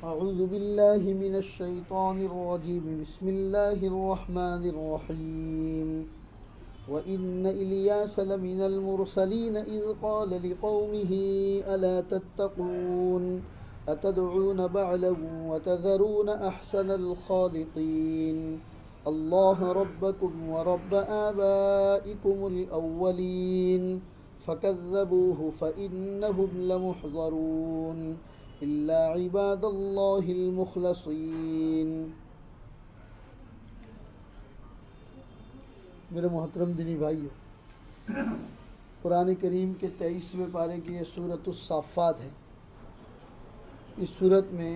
أعوذ بالله من الشيطان الرجيم بسم الله الرحمن الرحيم وإن إلياس لمن المرسلين إذ قال لقومه ألا تتقون أتدعون بعلا وتذرون أحسن الخالقين الله ربكم ورب آبائكم الأولين فكذبوه فإنهم لمحضرون إلا عباد الله المخلصين۔ میرے محترم دینی بھائیو، قرآن کریم کے 23ویں پارے کی یہ سورۃ الصافات ہے۔ اس سورت میں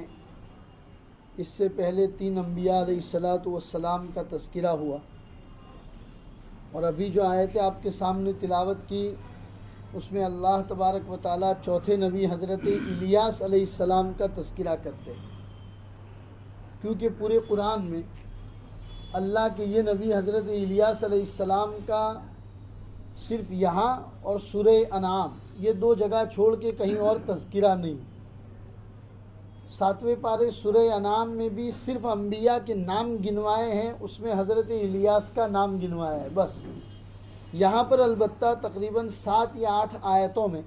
اس سے پہلے 3 انبیاء علیہ السلام کا تذکرہ ہوا، اور ابھی جو آیتیں آپ کے سامنے تلاوت کی اس میں اللہ تبارک و تعالیٰ چوتھے نبی حضرت الیاس علیہ السلام کا تذکرہ کرتے ہیں، کیونکہ پورے قرآن میں اللہ کے یہ نبی حضرت الیاس علیہ السلام کا صرف یہاں اور سورہ انعام یہ 2 جگہ چھوڑ کے کہیں اور تذکرہ نہیں۔ 7ویں پارے سورہ انعام میں بھی صرف انبیاء کے نام گنوائے ہیں، اس میں حضرت الیاس کا نام گنوایا ہے بس۔ یہاں پر البتہ تقریباً 7 یا 8 آیتوں میں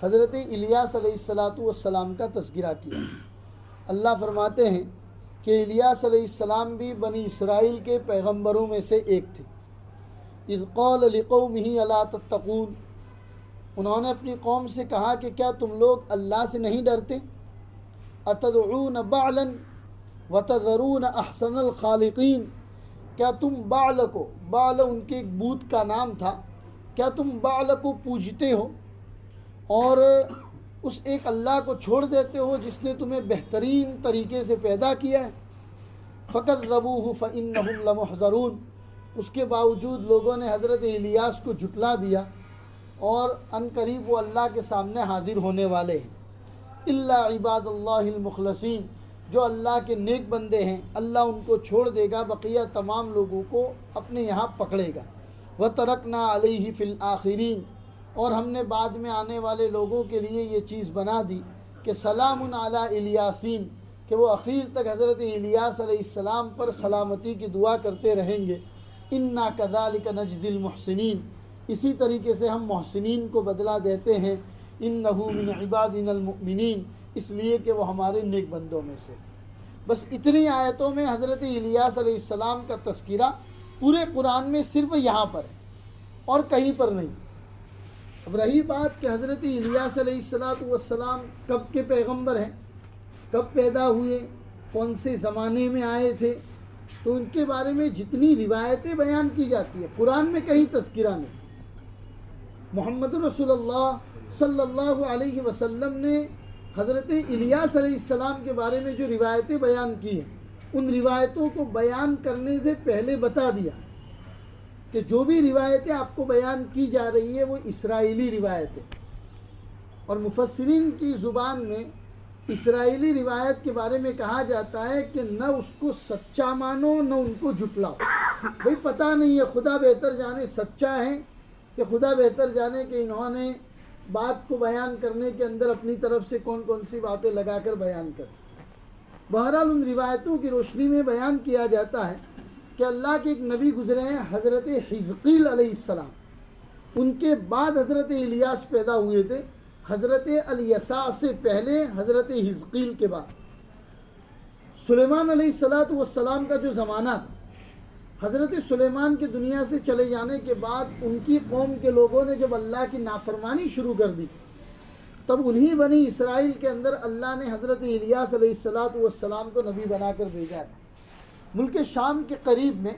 حضرت الیاس علیہ السلام کا تذکرہ کیا۔ اللہ فرماتے ہیں کہ الیاس علیہ السلام بھی بنی اسرائیل کے پیغمبروں میں سے ایک تھے۔ اذ قال لقومہ الا تتقون، انہوں نے اپنی قوم سے کہا کہ کیا تم لوگ اللہ سے نہیں ڈرتے؟ اتدعون بعلا وتذرون احسن الخالقین، کیا تم بعل کو، بعل ان کے ایک بت کا نام تھا، کیا تم بعل کو پوجتے ہو اور اس ایک اللہ کو چھوڑ دیتے ہو جس نے تمہیں بہترین طریقے سے پیدا کیا ہے؟ فَكَذَّبُوهُ فَإِنَّهُمْ لَمُحْضَرُونَ، اس کے باوجود لوگوں نے حضرت الیاس کو جھٹلا دیا اور عنقریب وہ اللہ کے سامنے حاضر ہونے والے ہیں۔ إِلَّا عِبَادَ اللَّهِ الْمُخْلَصِينَ، جو اللہ کے نیک بندے ہیں اللہ ان کو چھوڑ دے گا، بقیہ تمام لوگوں کو اپنے یہاں پکڑے گا۔ وَتَرَكْنَا عَلَيْهِ فِي الْآخِرِينَ، اور ہم نے بعد میں آنے والے لوگوں کے لیے یہ چیز بنا دی کہ سلام علی الیاسین، کہ وہ اخیر تک حضرت الیاس علیہ السلام پر سلامتی کی دعا کرتے رہیں گے۔ اِنَّا كَذَلِكَ نَجْزِي الْمُحْسِنِينَ، اسی طریقے سے ہم محسنین کو بدلہ دیتے ہیں۔ إِنَّهُ مِنْ عِبَادِنَا الْمُؤْمِنِينَ، اس لیے کہ وہ ہمارے نیک بندوں میں سے۔ بس اتنی آیتوں میں حضرت الیاس علیہ السلام کا تذکرہ پورے قرآن میں صرف یہاں پر ہے اور کہیں پر نہیں۔ اب رہی بات کہ حضرت الیاس علیہ السلام کب کے پیغمبر ہیں، کب پیدا ہوئے، کون سے زمانے میں آئے تھے، تو ان کے بارے میں جتنی روایتیں بیان کی جاتی ہیں قرآن میں کہیں تذکرہ نہیں۔ محمد رسول اللہ صلی اللہ علیہ وسلم نے حضرت الیاس علیہ السلام کے بارے میں جو روایتیں بیان کی ہیں ان روایتوں کو بیان کرنے سے پہلے بتا دیا کہ جو بھی روایتیں آپ کو بیان کی جا رہی ہے وہ اسرائیلی روایتیں، اور مفسرین کی زبان میں اسرائیلی روایت کے بارے میں کہا جاتا ہے کہ نہ اس کو سچا مانو نہ ان کو جھٹلاؤ۔ بھئی پتہ نہیں ہے، خدا بہتر جانے سچا ہے کہ خدا بہتر جانے کہ انہوں نے بات کو بیان کرنے کے اندر اپنی طرف سے کون کون سی باتیں لگا کر بیان کر۔ بہرحال ان روایتوں کی روشنی میں بیان کیا جاتا ہے کہ اللہ کے ایک نبی گزرے ہیں حضرت حزقیل علیہ السلام، ان کے بعد حضرت الیاس پیدا ہوئے تھے، حضرت الیسع سے پہلے حضرت حزقیل کے بعد۔ سلیمان علیہ السلام کا جو زمانہ تھا، حضرت سلیمان کے دنیا سے چلے جانے کے بعد ان کی قوم کے لوگوں نے جب اللہ کی نافرمانی شروع کر دی، تب انہی بنی اسرائیل کے اندر اللہ نے حضرت الیاس علیہ السلام کو نبی بنا کر بھیجا تھا۔ ملک شام کے قریب میں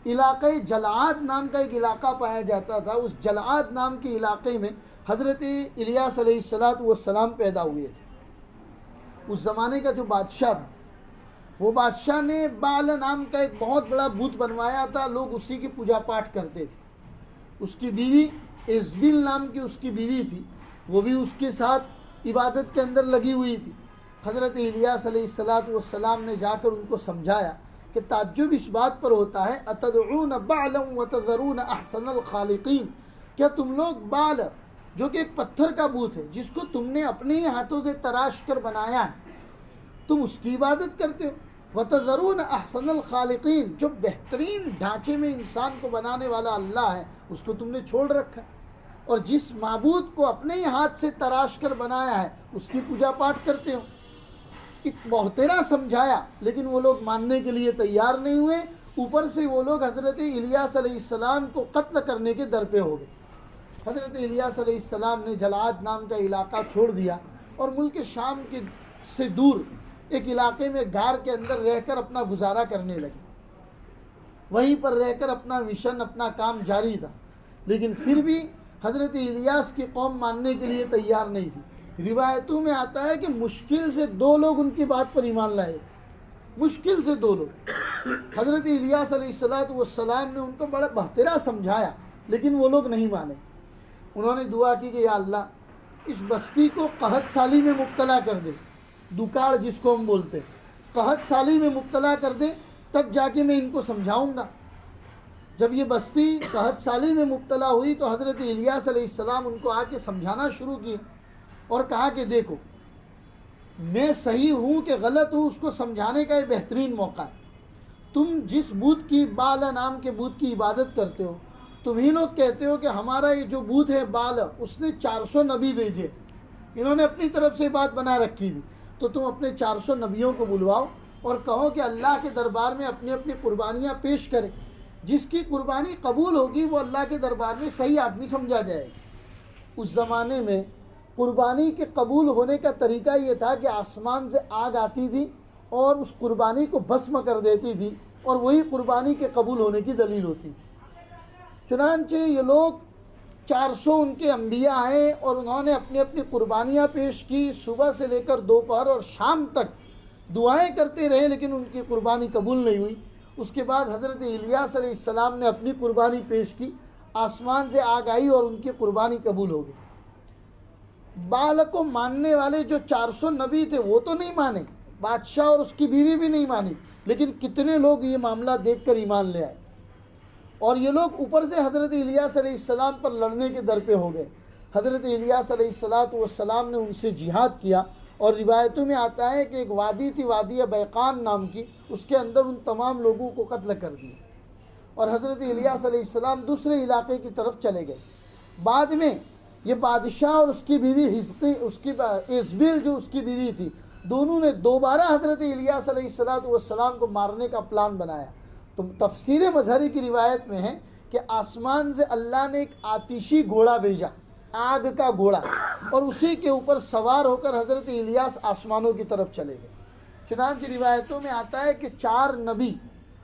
علاقہ جلعاد نام کا ایک علاقہ پایا جاتا تھا، اس جلعاد نام کے علاقے میں حضرت الیاس علیہ السلام پیدا ہوئے تھے۔ اس زمانے کا جو بادشاہ تھا، وہ بادشاہ نے بعل نام کا ایک بہت بڑا بت بنوایا تھا، لوگ اسی کی پوجا پاٹ کرتے تھے۔ اس کی بیوی ایزبیل نام کی اس کی بیوی تھی، وہ بھی اس کے ساتھ عبادت کے اندر لگی ہوئی تھی۔ حضرت الیاس علیہ السلام نے جا کر ان کو سمجھایا کہ تعجب اس بات پر ہوتا ہے، اتدعون بعلا وتذرون احسن الخالقین، کیا تم لوگ بعل جو کہ ایک پتھر کا بت ہے جس کو تم نے اپنے ہی ہاتھوں سے تراش کر بنایا ہے، تم اس کی عبادت کرتے ہو۔ وَتَذَرُونَ أَحْسَنَ الْخَالِقِينَ، جو بہترین ڈھانچے میں انسان کو بنانے والا اللہ ہے اس کو تم نے چھوڑ رکھا، اور جس معبود کو اپنے ہی ہاتھ سے تراش کر بنایا ہے اس کی پوجا پاٹ کرتے ہو۔ بہترا سمجھایا لیکن وہ لوگ ماننے کے لیے تیار نہیں ہوئے، اوپر سے وہ لوگ حضرت الیاس علیہ السلام کو قتل کرنے کے در پہ ہو گئے۔ حضرت الیاس علیہ السلام نے جلعاد نام کا علاقہ چھوڑ دیا اور ملک شام کے سے دور ایک علاقے میں غار کے اندر رہ کر اپنا گزارا کرنے لگے۔ وہیں پر رہ کر اپنا مشن، اپنا کام جاری تھا، لیکن پھر بھی حضرت الیاس کی قوم ماننے کے لیے تیار نہیں تھی۔ روایتوں میں آتا ہے کہ مشکل سے 2 لوگ ان کی بات پر ایمان لائے، مشکل سے 2 لوگ۔ حضرت الیاس علیہ السلام نے ان کو بڑا بہترا سمجھایا لیکن وہ لوگ نہیں مانے۔ انہوں نے دعا کی کہ یا اللہ اس بستی کو قحط سالی میں مبتلا کر دے، دکاڑ جس کو ہم بولتے، قحط سالی میں مبتلا کر دے، تب جا کے میں ان کو سمجھاؤں گا۔ جب یہ بستی قحط سالی میں مبتلا ہوئی تو حضرت الیاس علیہ السلام ان کو آ کے سمجھانا شروع کیے اور کہا کہ دیکھو میں صحیح ہوں کہ غلط ہوں اس کو سمجھانے کا یہ بہترین موقع ہے۔ تم جس بت کی، بالا نام کے بت کی عبادت کرتے ہو، تم ہی لوگ کہتے ہو کہ ہمارا یہ جو بت ہے بالا اس نے 400 نبی بھیجے، انہوں نے اپنی طرف سے بات بنا رکھی تھی، تو تم اپنے 400 نبیوں کو بلواؤ اور کہو کہ اللہ کے دربار میں اپنی اپنی قربانیاں پیش کرے، جس کی قربانی قبول ہوگی وہ اللہ کے دربار میں صحیح آدمی سمجھا جائے گا۔ اس زمانے میں قربانی کے قبول ہونے کا طریقہ یہ تھا کہ آسمان سے آگ آتی تھی اور اس قربانی کو بھسم کر دیتی تھی، اور وہی قربانی کے قبول ہونے کی دلیل ہوتی تھی۔ چنانچہ یہ لوگ 400 ان کے انبیاء آئے اور انہوں نے اپنی اپنی قربانیاں پیش کی، صبح سے لے کر دوپہر اور شام تک دعائیں کرتے رہے لیکن ان کی قربانی قبول نہیں ہوئی۔ اس کے بعد حضرت الیاس علیہ السلام نے اپنی قربانی پیش کی، آسمان سے آگ آئی اور ان کی قربانی قبول ہو گئی۔ بال کو ماننے والے جو 400 نبی تھے وہ تو نہیں مانے، بادشاہ اور اس کی بیوی بھی نہیں مانی، لیکن کتنے لوگ یہ معاملہ دیکھ کر ایمان لے آئے، اور یہ لوگ اوپر سے حضرت الیاس علیہ السلام پر لڑنے کے در پہ ہو گئے۔ حضرت الیاس علیہ السلام نے ان سے جہاد کیا، اور روایتوں میں آتا ہے کہ ایک وادی تھی وادی بیقان نام کی، اس کے اندر ان تمام لوگوں کو قتل کر دیا، اور حضرت الیاس علیہ السلام دوسرے علاقے کی طرف چلے گئے۔ بعد میں یہ بادشاہ اور اس کی بیوی ایزبیل جو اس کی بیوی تھی، دونوں نے دوبارہ حضرت الیاس علیہ السلام کو مارنے کا پلان بنایا۔ تو تفسیر مظہری کی روایت میں ہے کہ آسمان سے اللہ نے ایک آتشی گھوڑا بھیجا، آگ کا گھوڑا، اور اسی کے اوپر سوار ہو کر حضرت الیاس آسمانوں کی طرف چلے گئے۔ چنانچہ روایتوں میں آتا ہے کہ 4 نبی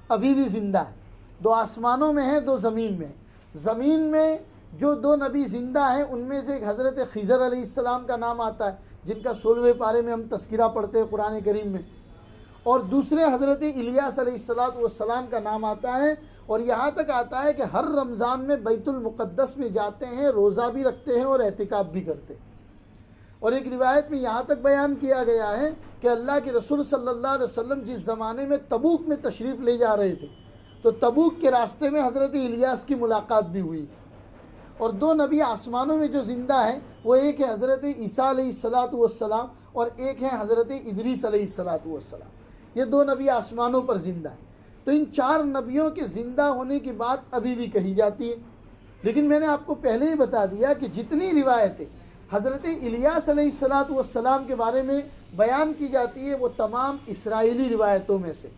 ابھی بھی زندہ ہیں، 2 آسمانوں میں ہیں، 2 زمین میں ہیں۔ زمین میں جو 2 نبی زندہ ہیں ان میں سے ایک حضرت خضر علیہ السلام کا نام آتا ہے، جن کا 16ویں پارے میں ہم تذکرہ پڑھتے ہیں قرآن کریم میں، اور دوسرے حضرت الیاس علیہ السلام کا نام آتا ہے، اور یہاں تک آتا ہے کہ ہر رمضان میں بیت المقدس میں جاتے ہیں، روزہ بھی رکھتے ہیں اور اعتکاف بھی کرتے ہیں۔ اور ایک روایت میں یہاں تک بیان کیا گیا ہے کہ اللہ کے رسول صلی اللہ علیہ وسلم جس زمانے میں تبوک میں تشریف لے جا رہے تھے تو تبوک کے راستے میں حضرت الیاس کی ملاقات بھی ہوئی تھی۔ اور 2 نبی آسمانوں میں جو زندہ ہیں وہ ایک ہے حضرت عیسیٰ علیہ السلام اور ایک ہے حضرت ادریس علیہ السلام۔ یہ 2 نبی آسمانوں پر زندہ ہیں۔ تو ان 4 نبیوں کے زندہ ہونے کی بات ابھی بھی کہی جاتی ہے، لیکن میں نے آپ کو پہلے ہی بتا دیا کہ جتنی روایتیں حضرت الیاس علیہ السلام کے بارے میں بیان کی جاتی ہے وہ تمام اسرائیلی روایتوں میں سے،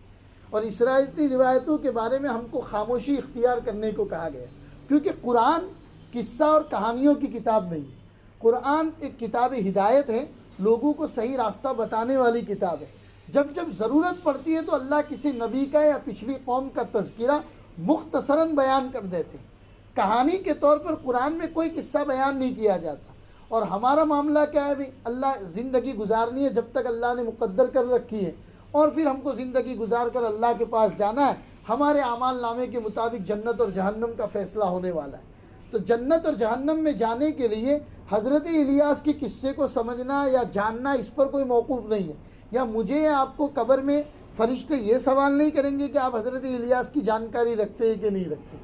اور اسرائیلی روایتوں کے بارے میں ہم کو خاموشی اختیار کرنے کو کہا گیا، کیونکہ قرآن قصہ اور کہانیوں کی کتاب نہیں ہے۔ قرآن ایک کتاب ہدایت ہے، لوگوں کو صحیح راستہ بتانے والی کتاب ہے۔ جب جب ضرورت پڑتی ہے تو اللہ کسی نبی کا یا پچھلی قوم کا تذکرہ مختصراً بیان کر دیتے ہیں۔ کہانی کے طور پر قرآن میں کوئی قصہ بیان نہیں کیا جاتا، اور ہمارا معاملہ کیا ہے بھی، اللہ زندگی گزارنی ہے جب تک اللہ نے مقدر کر رکھی ہے، اور پھر ہم کو زندگی گزار کر اللہ کے پاس جانا ہے، ہمارے اعمال نامے کے مطابق جنت اور جہنم کا فیصلہ ہونے والا ہے۔ تو جنت اور جہنم میں جانے کے لیے حضرت الیاس کی قصے کو سمجھنا یا جاننا اس پر کوئی موقوف نہیں ہے، یا مجھے یا آپ کو قبر میں فرشتے یہ سوال نہیں کریں گے کہ آپ حضرت الیاس کی جانکاری رکھتے ہیں کہ نہیں رکھتے۔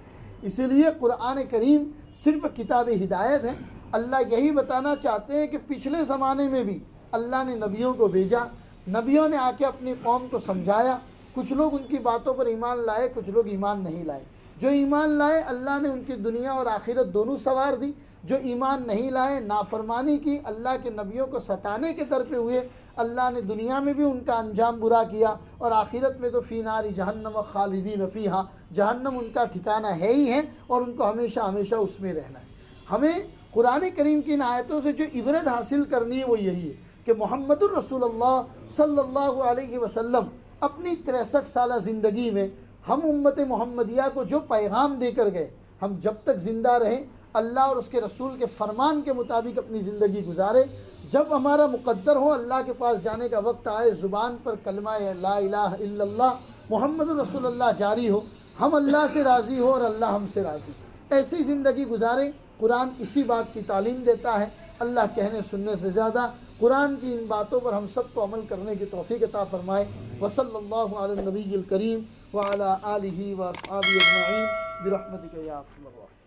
اسی لیے قرآن کریم صرف کتاب ہدایت ہے۔ اللہ یہی بتانا چاہتے ہیں کہ پچھلے زمانے میں بھی اللہ نے نبیوں کو بھیجا، نبیوں نے آ کے اپنی قوم کو سمجھایا، کچھ لوگ ان کی باتوں پر ایمان لائے، کچھ لوگ ایمان نہیں لائے۔ جو ایمان لائے اللہ نے ان کی دنیا اور آخرت دونوں سنوار دی، جو ایمان نہیں لائے، نافرمانی کی، اللہ کے نبیوں کو ستانے کے در پہ ہوئے، اللہ نے دنیا میں بھی ان کا انجام برا کیا اور آخرت میں تو فی نار جہنم خالدین فیہا، جہنم ان کا ٹھکانہ ہے ہی ہے اور ان کو ہمیشہ ہمیشہ اس میں رہنا ہے۔ ہمیں قرآن کریم کی ان آیتوں سے جو عبرت حاصل کرنی ہے وہ یہی ہے کہ محمد الرسول اللہ صلی اللہ علیہ وسلم اپنی 63 سالہ زندگی میں ہم امت محمدیہ کو جو پیغام دے کر گئے، ہم جب تک زندہ رہیں اللہ اور اس کے رسول کے فرمان کے مطابق اپنی زندگی گزارے۔ جب ہمارا مقدر ہو اللہ کے پاس جانے کا وقت آئے، زبان پر کلمہ لا الہ الا اللہ محمد رسول اللہ جاری ہو، ہم اللہ سے راضی ہو اور اللہ ہم سے راضی، ایسی زندگی گزاریں۔ قرآن اسی بات کی تعلیم دیتا ہے۔ اللہ کہنے سننے سے زیادہ قرآن کی ان باتوں پر ہم سب کو عمل کرنے کی توفیق عطا فرمائے۔ وصلی اللہ علی النبی الکریم وعلی آلہ واصحابہ اجمعین برحمتک یا ارحم الراحمین۔